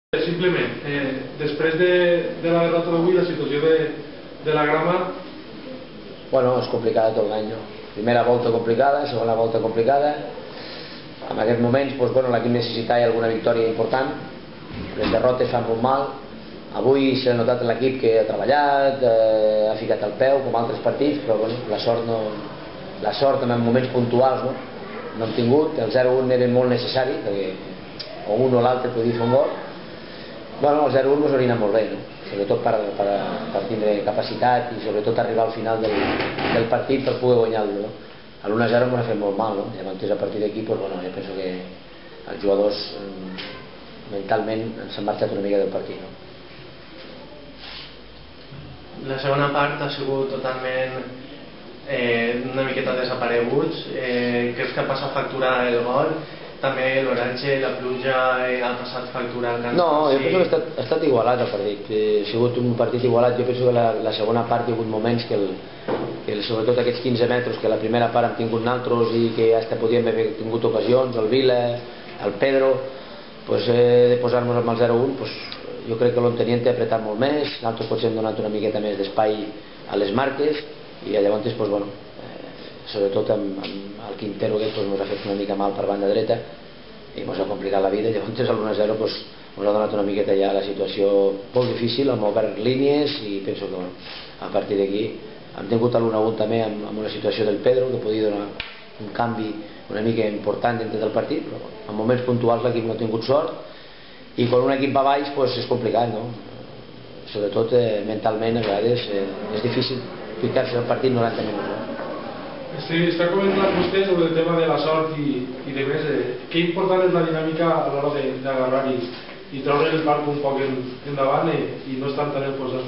Simplement, després de la derrota d'avui, la situació de la grama... Bueno, és complicada tot l'any, no? Primera volta complicada, segona volta complicada. En aquests moments, doncs, bueno, l'equip necessitava alguna victòria important. Les derrotes fan molt mal. Avui s'ha notat l'equip que ha treballat, ha ficat el peu, com altres partits, però bueno, la sort en moments puntuals no hem tingut. El 0-1 era molt necessari, perquè o un o l'altre podia fer un gol. Bueno, el 0-1 ens hauria anat molt bé, no? Sobretot per tindre capacitat i sobretot arribar al final del partit per poder guanyar-lo, no? L'1-0 m'ho ha fet molt mal, no? Llavors a partir d'aquí, doncs, bueno, jo penso que els jugadors mentalment s'han marxat una mica del partit, no? La segona part ha sigut totalment una miqueta desapareguts. Creus que ha passat factura el gol? També l'oratge i la pluja ha passat factura al camp? No, jo penso que ha estat igualat el partit. Ha sigut un partit igualat. Jo penso que la segona part hi ha hagut moments que sobretot aquests 15 metres que la primera part hem tingut naltros i que hasta podíem haver tingut ocasions, el Vila, el Pedro, de posar-nos amb el 0-1, jo crec que l'Ontenient ha apretat molt més, nosaltres potser hem donat una miqueta més d'espai a les marques i llavors, bueno, sobretot amb el Quintero que ens ha fet una mica mal per banda dreta i ens ha complicat la vida. Llavors a l'1-0 ens ha donat una miqueta ja la situació molt difícil, hem obert línies i penso que a partir d'aquí hem tingut l'1-1 també amb una situació del Pedro que podia donar un canvi una mica important dintre del partit, però en moments puntuals l'equip no ha tingut sort i quan un equip va baix és complicat, no? Sobretot mentalment a vegades és difícil ficar-se al partit 90 minuts, no? Està comentant vostè sobre el tema de la sort i de més. Que important és la dinàmica a l'hora d'agarrar i treure el barco un poc endavant i no estan tan enfonsats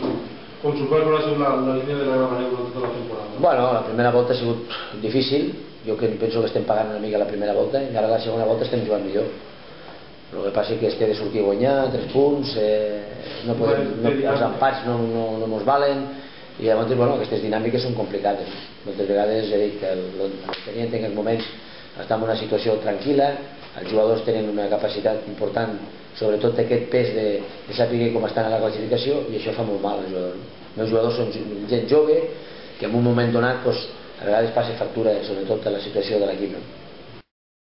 com suposo que la línia de la Gramenet durant tota la temporada? Bueno, la primera volta ha sigut difícil. Jo penso que estem pagant una mica la primera volta i ara la segona volta estem jugant millor. El que passa és que de sortir a guanyar 3 punts, els empats no ens valen i llavors, bueno, aquestes dinàmiques són complicades. Moltes vegades he dit que l'Ontenient en aquests moments està en una situació tranquil·la, els jugadors tenen una capacitat important, sobretot aquest pes de saber com estan a la classificació i això fa molt mal als jugadors. Els meus jugadors són gent jove que en un moment donat a vegades passa factura, sobretot a la situació de l'equip.